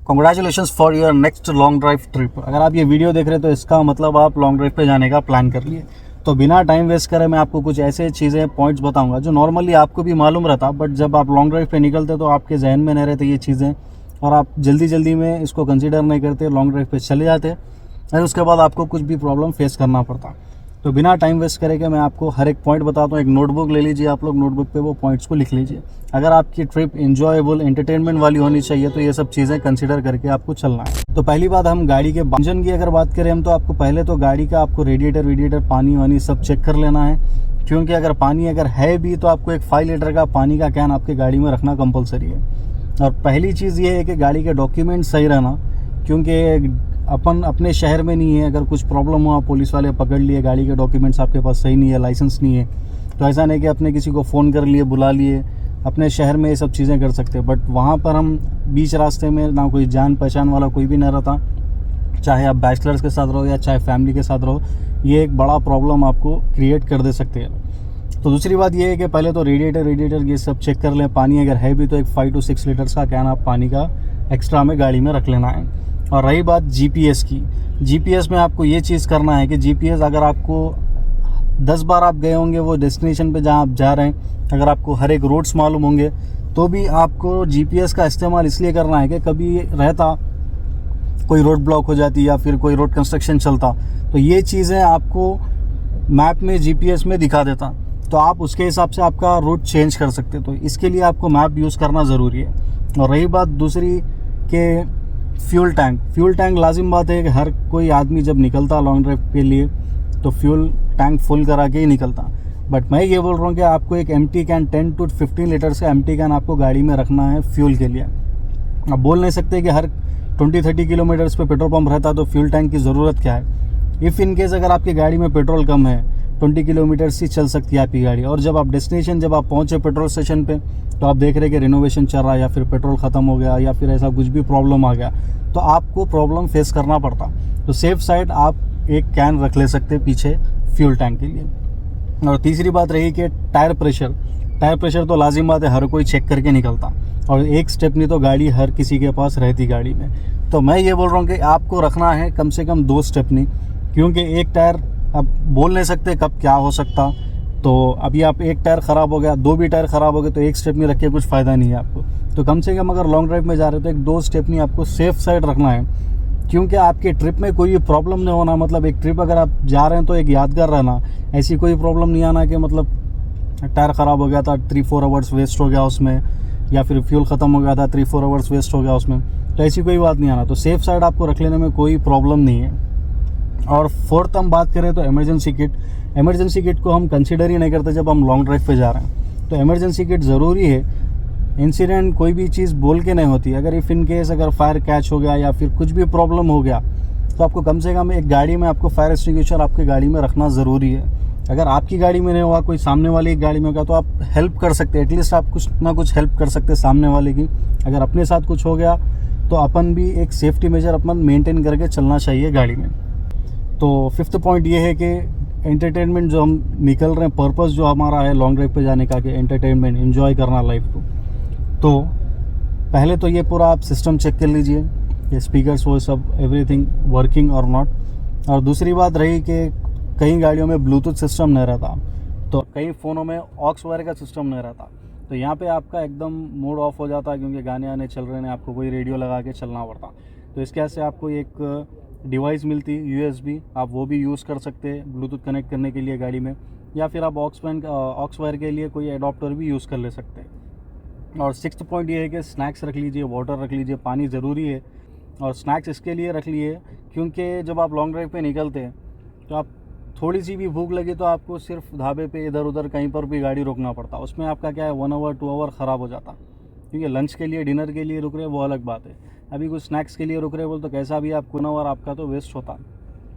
Congratulations for your next long drive trip. अगर आप ये वीडियो देख रहे हैं तो इसका मतलब आप लॉन्ग ड्राइव पे जाने का प्लान कर लिए। तो बिना टाइम वेस्ट करे मैं आपको कुछ ऐसे चीज़ें पॉइंट्स बताऊंगा जो नॉर्मली आपको भी मालूम रहता, बट जब आप लॉन्ग ड्राइव पे निकलते तो आपके जहन में नहीं रहते ये चीज़ें और आप जल्दी जल्दी में इसको कंसिडर नहीं करते, लॉन्ग ड्राइव पे चले जाते और उसके बाद आपको कुछ भी प्रॉब्लम फेस करना पड़ता। तो बिना टाइम वेस्ट करे के मैं आपको हर एक पॉइंट बताता हूँ। एक नोटबुक ले लीजिए, आप लोग नोटबुक पे वो पॉइंट्स को लिख लीजिए। अगर आपकी ट्रिप इंजॉयबल एंटरटेनमेंट वाली होनी चाहिए तो ये सब चीज़ें कंसिडर करके आपको चलना है। तो पहली बात, हम गाड़ी के इंजन की अगर बात करें हम, तो आपको पहले तो गाड़ी का आपको रेडिएटर पानी वानी सब चेक कर लेना है, क्योंकि अगर पानी अगर है भी तो आपको एक 5 लीटर का पानी का कैन आपके गाड़ी में रखना कंपलसरी है। और पहली चीज़ ये है कि गाड़ी के डॉक्यूमेंट सही रहना, क्योंकि अपन अपने शहर में नहीं है, अगर कुछ प्रॉब्लम हुआ पुलिस वाले पकड़ लिए, गाड़ी के डॉक्यूमेंट्स आपके पास सही नहीं है, लाइसेंस नहीं है, तो ऐसा नहीं कि अपने किसी को फ़ोन कर लिए, बुला लिए। अपने शहर में ये सब चीज़ें कर सकते हैं, बट वहाँ पर हम बीच रास्ते में ना कोई जान पहचान वाला कोई भी नहीं रहता, चाहे आप बैचलर्स के साथ रहो या चाहे फैमिली के साथ रहो, ये एक बड़ा प्रॉब्लम आपको क्रिएट कर दे सकते हैं। तो दूसरी बात ये है कि पहले तो रेडिएटर ये सब चेक कर लें। पानी अगर है भी तो एक 5 to 6 लीटर्स का कैन आप पानी का एक्स्ट्रा में गाड़ी में रख लेना है। और रही बात जीपीएस की, जीपीएस में आपको ये चीज़ करना है कि जीपीएस अगर आपको 10 बार आप गए होंगे वो डेस्टिनेशन पे जहाँ आप जा रहे हैं, अगर आपको हर एक रोड्स मालूम होंगे तो भी आपको जीपीएस का इस्तेमाल इसलिए करना है कि कभी रहता कोई रोड ब्लॉक हो जाती या फिर कोई रोड कंस्ट्रक्शन चलता, तो ये चीज़ें आपको मैप में जीपीएस में दिखा देता, तो आप उसके हिसाब से आपका रूट चेंज कर सकते। तो इसके लिए आपको मैप यूज़ करना ज़रूरी है। और रही बात दूसरी के फ्यूल टैंक लाजिम बात है कि हर कोई आदमी जब निकलता लॉन्ग ड्राइव के लिए तो फ्यूल टैंक फुल करा के ही निकलता। बट मैं ये बोल रहा हूँ कि आपको एक एम्प्टी कैन 10 to 15 लीटर्स का एम्प्टी कैन आपको गाड़ी में रखना है फ्यूल के लिए। आप बोल नहीं सकते कि हर 20-30 किलोमीटर्स पे पेट्रोल पंप रहता तो फ्यूल टैंक की ज़रूरत क्या है। इफ़ इन केस अगर आपकी गाड़ी में पेट्रोल कम है, 20 किलोमीटर ही चल सकती है आपकी गाड़ी, और जब आप डेस्टिनेशन जब आप पहुँचे पेट्रोल स्टेशन पे तो आप देख रहे कि रिनोवेशन चल रहा है या फिर पेट्रोल ख़त्म हो गया या फिर ऐसा कुछ भी प्रॉब्लम आ गया, तो आपको प्रॉब्लम फेस करना पड़ता। तो सेफ साइड आप एक कैन रख ले सकते पीछे फ्यूल टैंक के लिए। और तीसरी बात रही कि टायर प्रेशर तो लाजिम बात है, हर कोई चेक करके निकलता, और एक स्टेपनी तो गाड़ी हर किसी के पास रहती गाड़ी में। तो मैं ये बोल रहा हूँ कि आपको रखना है कम से कम 2 स्टेपनी, क्योंकि एक टायर अब बोल नहीं सकते कब क्या हो सकता। तो अभी आप एक टायर ख़राब हो गया, 2 भी टायर ख़राब हो गए, तो एक स्टेपनी रख के कुछ फ़ायदा नहीं है आपको। तो कम से कम अगर लॉन्ग ड्राइव में जा रहे हो तो एक 2 स्टेपनी आपको सेफ साइड रखना है, क्योंकि आपके ट्रिप में कोई प्रॉब्लम नहीं होना। मतलब एक ट्रिप अगर आप जा रहे हैं तो एक यादगार रहना, ऐसी कोई प्रॉब्लम नहीं आना कि मतलब टायर ख़राब हो गया था 3-4 आवर्स वेस्ट हो गया उसमें, या फिर फ्यूल ख़त्म हो गया था 3-4 आवर्स वेस्ट हो गया उसमें, तो ऐसी कोई बात नहीं आना। तो सेफ साइड आपको रख लेने में कोई प्रॉब्लम नहीं है। और फोर्थ हम बात करें तो इमरजेंसी किट को हम कंसिडर ही नहीं करते जब हम लॉन्ग ड्राइव पे जा रहे हैं। तो इमरजेंसी किट ज़रूरी है। इंसिडेंट कोई भी चीज़ बोल के नहीं होती, अगर इफ़ इन केस अगर फायर कैच हो गया या फिर कुछ भी प्रॉब्लम हो गया तो आपको कम से कम एक गाड़ी में आपको फायर एक्सटिंग्विशर आपकी गाड़ी में रखना ज़रूरी है। अगर आपकी गाड़ी में नहीं हुआ, कोई सामने वाली एक गाड़ी में होगा तो आप हेल्प कर सकते हैं, एटलीस्ट आप कुछ ना कुछ हेल्प कर सकते हैं सामने वाले की। अगर अपने साथ कुछ हो गया तो अपन भी एक सेफ्टी मेजर अपन मेंटेन करके चलना चाहिए गाड़ी में। तो 5th पॉइंट ये है कि एंटरटेनमेंट जो हम निकल रहे हैं, पर्पस जो हमारा है लॉन्ग ड्राइव पे जाने का कि एंटरटेनमेंट एंजॉय करना लाइफ को। तो पहले तो ये पूरा आप सिस्टम चेक कर लीजिए कि स्पीकर्स वो सब एवरीथिंग वर्किंग और नॉट। और दूसरी बात रही कि कई गाड़ियों में ब्लूटूथ सिस्टम नहीं रहता, तो कई फ़ोनों में ऑक्स वायर का सिस्टम नहीं रहता, तो यहाँ पे आपका एकदम मूड ऑफ हो जाता है, क्योंकि गाने आने चल रहे हैं, आपको कोई रेडियो लगा के चलना पड़ता। तो इसके वजह से आपको एक डिवाइस मिलती USB, आप वो भी यूज़ कर सकते हैं ब्लूटूथ कनेक्ट करने के लिए गाड़ी में, या फिर आप ऑक्स वायर के लिए कोई एडॉप्टर भी यूज़ कर ले सकते हैं। और 6th पॉइंट ये है कि स्नैक्स रख लीजिए, वाटर रख लीजिए, पानी ज़रूरी है। और स्नैक्स इसके लिए रख लिए क्योंकि जब आप लॉन्ग ड्राइव पे निकलते हैं तो आप थोड़ी सी भी भूख लगी तो आपको सिर्फ ढाबे पे इधर उधर कहीं पर भी गाड़ी रोकना पड़ता, उसमें आपका क्या है 1 आवर 2 आवर ख़राब हो जाता, क्योंकि लंच के लिए डिनर के लिए रुक रहे वो अलग बात है, अभी कुछ स्नैक्स के लिए रुक रहे बोल तो कैसा भी आप 1 आवर आपका तो वेस्ट होता।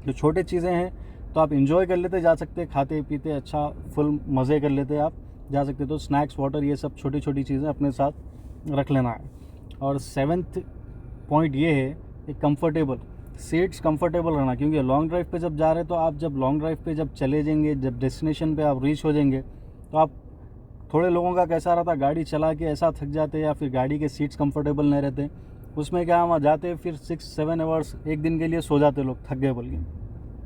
जो छोटे चीज़ें हैं तो आप इंजॉय कर लेते जा सकते, खाते पीते अच्छा फुल मज़े कर लेते आप जा सकते। तो स्नैक्स वाटर ये सब छोटी छोटी चीज़ें अपने साथ रख लेना है। और 7th पॉइंट ये है कि कंफर्टेबल सीट्स कंफर्टेबल रहना, क्योंकि लॉन्ग ड्राइव पे जब जा रहे हैं तो आप जब लॉन्ग ड्राइव पे जब चले जाएंगे, जब डेस्टिनेशन पे आप रीच हो जाएंगे तो आप थोड़े लोगों का कैसा रहता, गाड़ी चला के ऐसा थक जाते या फिर गाड़ी के सीट्स कंफर्टेबल नहीं रहते, उसमें क्या हम जाते फिर 6-7 आवर्स एक दिन के लिए सो जाते लोग, थक गए बोल के,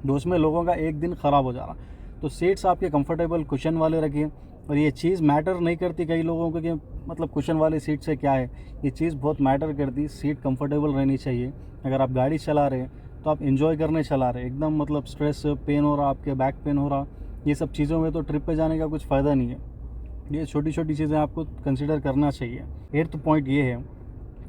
तो उसमें लोगों का एक दिन ख़राब हो जा रहा। तो सीट्स आपके कंफर्टेबल कुशन वाले रखिए। और ये चीज़ मैटर नहीं करती कई लोगों को कि मतलब कुशन वाली सीट से क्या है, ये चीज़ बहुत मैटर करती। सीट कंफर्टेबल रहनी चाहिए। अगर आप गाड़ी चला रहे हैं तो आप इन्जॉय करने चला रहे, एकदम मतलब स्ट्रेस पेन हो रहा, आपके बैक पेन हो रहा, ये सब चीज़ों में तो ट्रिप पे जाने का कुछ फ़ायदा नहीं है। ये छोटी छोटी चीज़ें आपको कंसिडर करना चाहिए। 8th पॉइंट ये है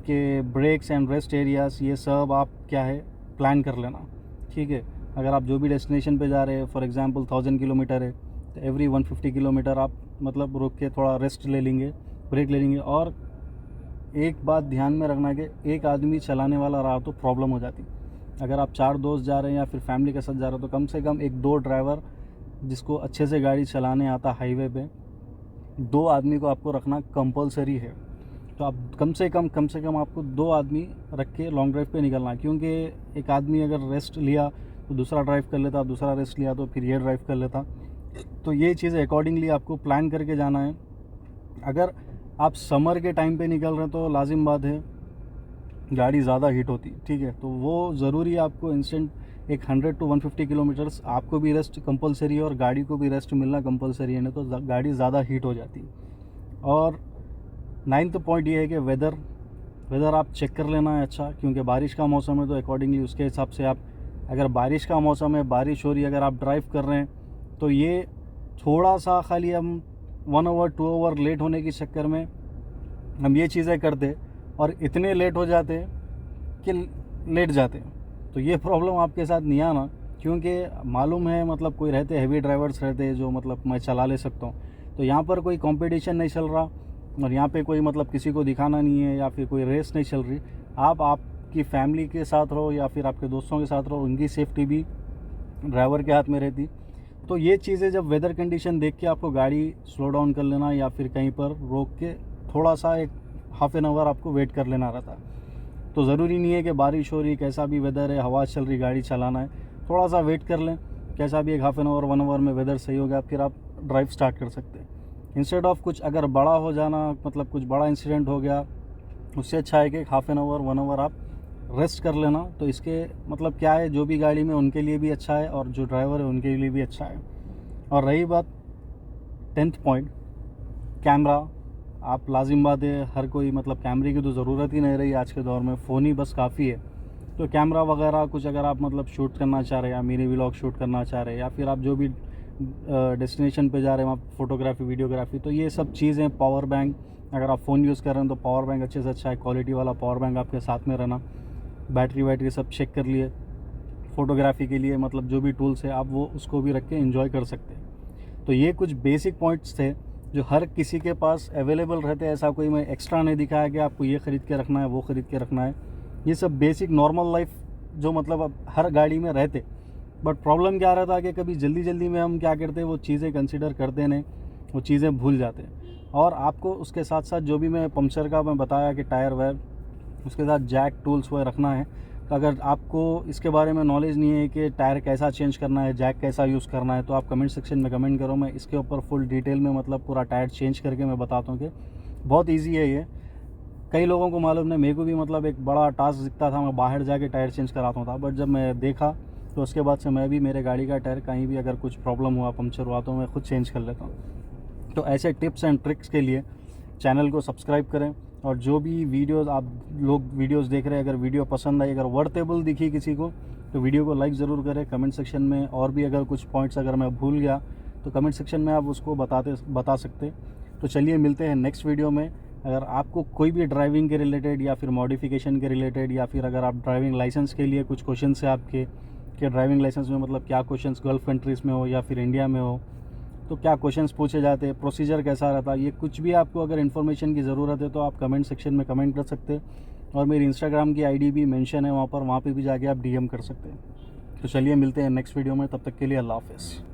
कि ब्रेक्स एंड रेस्ट एरियाज़, ये सब आप क्या है प्लान कर लेना, ठीक है। अगर आप जो भी डेस्टिनेशन पे जा रहे हैं, फॉर एग्जांपल 1000 किलोमीटर है, तो एवरी 150 किलोमीटर आप मतलब रुक के थोड़ा रेस्ट ले लेंगे, ब्रेक ले लेंगे। और एक बात ध्यान में रखना कि एक आदमी चलाने वाला रहा तो प्रॉब्लम हो जाती। अगर आप 4 दोस्त जा रहे हैं या फिर फैमिली के साथ जा रहे हो तो कम से कम 1-2 ड्राइवर जिसको अच्छे से गाड़ी चलाने आता हाईवे पे, 2 आदमी को आपको रखना कंपलसरी है। तो आप कम से कम आपको 2 आदमी रख के लॉन्ग ड्राइव पे निकलना, क्योंकि एक आदमी अगर रेस्ट लिया तो दूसरा ड्राइव कर लेता, दूसरा रेस्ट लिया तो फिर ये ड्राइव कर लेता। तो ये चीज़ अकॉर्डिंगली आपको प्लान करके जाना है। अगर आप समर के टाइम पे निकल रहे हैं तो लाजिम बात है गाड़ी ज़्यादा हीट होती, ठीक है। तो वो ज़रूरी है आपको इंस्टेंट एक 100 to 150 किलोमीटर्स आपको भी रेस्ट कंपलसरी है और गाड़ी को भी रेस्ट मिलना कंपलसरी है, नहीं तो गाड़ी ज़्यादा हीट हो जाती। और 9th पॉइंट ये है कि वेदर आप चेक कर लेना है अच्छा, क्योंकि बारिश का मौसम है तो अकॉर्डिंगली उसके हिसाब से आप, अगर बारिश का मौसम है, बारिश हो रही है, अगर आप ड्राइव कर रहे हैं तो ये थोड़ा सा खाली हम 1 आवर 2 आवर लेट होने के चक्कर में हम ये चीज़ें करते और इतने लेट हो जाते कि लेट जाते। तो ये प्रॉब्लम आपके साथ नहीं आना, क्योंकि मालूम है मतलब कोई रहते हैवी ड्राइवर्स रहते जो मतलब मैं चला ले सकता हूँ। तो यहाँ पर कोई कंपटीशन नहीं चल रहा और यहाँ पे कोई मतलब किसी को दिखाना नहीं है या फिर कोई रेस नहीं चल रही। आपकी फैमिली के साथ रहो या फिर आपके दोस्तों के साथ रहो, उनकी सेफ्टी भी ड्राइवर के हाथ में रहती। तो ये चीज़ें जब वेदर कंडीशन देख के आपको गाड़ी स्लो डाउन कर लेना या फिर कहीं पर रोक के थोड़ा सा एक हाफ एन आवर आपको वेट कर लेना रहता है। तो ज़रूरी नहीं है कि बारिश हो रही, कैसा भी वेदर है, हवा चल रही, गाड़ी चलाना है, थोड़ा सा वेट कर लें। कैसा भी एक हाफ एन आवर 1 आवर में वेदर सही हो गया फिर आप ड्राइव स्टार्ट कर सकते हैं। इंस्टेड ऑफ कुछ अगर बड़ा हो जाना, मतलब कुछ बड़ा इंसिडेंट हो गया, उससे अच्छा है कि हाफ एन आवर 1 आवर आप रेस्ट कर लेना। तो इसके मतलब क्या है, जो भी गाड़ी में उनके लिए भी अच्छा है और जो ड्राइवर है उनके लिए भी अच्छा है। और रही बात 10th पॉइंट, कैमरा। आप लाजिम बात है हर कोई मतलब कैमरे की तो ज़रूरत ही नहीं रही आज के दौर में, फ़ोन ही बस काफ़ी है। तो कैमरा वगैरह कुछ अगर आप मतलब शूट करना चाह रहे हैं या मिनी व्लॉग शूट करना चाह रहे हैं या फिर आप जो भी डेस्टिनेशन पे जा रहे हैं वहाँ फोटोग्राफी वीडियोग्राफी, तो ये सब चीज़ें, पावर बैंक, अगर आप फ़ोन यूज़ कर रहे हैं तो पावर बैंक अच्छे से अच्छा है, क्वालिटी वाला पावर बैंक आपके साथ में रहना। बैटरी सब चेक कर लिए। फ़ोटोग्राफी के लिए मतलब जो भी टूल्स है आप वो उसको भी रख के एंजॉय कर सकते हैं। तो ये कुछ बेसिक पॉइंट्स थे जो हर किसी के पास अवेलेबल रहते हैं। ऐसा कोई मैं एक्स्ट्रा नहीं दिखाया कि आपको ये ख़रीद के रखना है, वो ख़रीद के रखना है। ये सब बेसिक नॉर्मल लाइफ जो मतलब अब हर गाड़ी में रहते। बट प्रॉब्लम क्या रहता है कि कभी जल्दी में हम क्या करते हैं, वो चीज़ें कंसिडर करते नहीं, वो चीज़ें भूल जाते हैं। और आपको उसके साथ साथ जो भी मैं पंक्चर का मैं बताया कि टायर वायर, उसके साथ जैक टूल्स वो रखना है। तो अगर आपको इसके बारे में नॉलेज नहीं है कि टायर कैसा चेंज करना है, जैक कैसा यूज़ करना है, तो आप कमेंट सेक्शन में कमेंट करो, मैं इसके ऊपर फुल डिटेल में मतलब पूरा टायर चेंज करके मैं बताता हूँ कि बहुत ईजी है ये। कई लोगों को मालूम नहीं, मेरे को भी मतलब एक बड़ा टास्क दिखता था, मैं बाहर जाके टायर चेंज कराता था। बट जब मैं देखा तो उसके बाद से मैं भी मेरे गाड़ी का टायर कहीं भी अगर कुछ प्रॉब्लम हुआ, पंक्चर हुआ, तो मैं खुद चेंज कर लेता हूँ। तो ऐसे टिप्स एंड ट्रिक्स के लिए चैनल को सब्सक्राइब करें। और जो भी वीडियोस आप लोग वीडियोस देख रहे हैं, अगर वीडियो पसंद आई, अगर वर्थेबल दिखी किसी को, तो वीडियो को लाइक ज़रूर करें। कमेंट सेक्शन में और भी अगर कुछ पॉइंट्स अगर मैं भूल गया तो कमेंट सेक्शन में आप उसको बता सकते। तो चलिए मिलते हैं नेक्स्ट वीडियो में। अगर आपको कोई भी ड्राइविंग के रिलेटेड या फिर मॉडिफिकेशन के रिलेटेड या फिर अगर आप ड्राइविंग लाइसेंस के लिए कुछ क्वेश्चन है आपके, कि ड्राइविंग लाइसेंस में मतलब क्या क्वेश्चंस गल्फ़ कंट्रीज़ में हो या फिर इंडिया में हो, तो क्या क्वेश्चंस पूछे जाते हैं, प्रोसीजर कैसा रहता है, ये कुछ भी आपको अगर इन्फॉर्मेशन की ज़रूरत है तो आप कमेंट सेक्शन में कमेंट कर सकते हैं। और मेरी इंस्टाग्राम की आईडी भी मेंशन है वहाँ पे भी जाके आप डीएम कर सकते हैं। तो चलिए मिलते हैं नेक्स्ट वीडियो में, तब तक के लिए अल्लाह हाफ़िज़।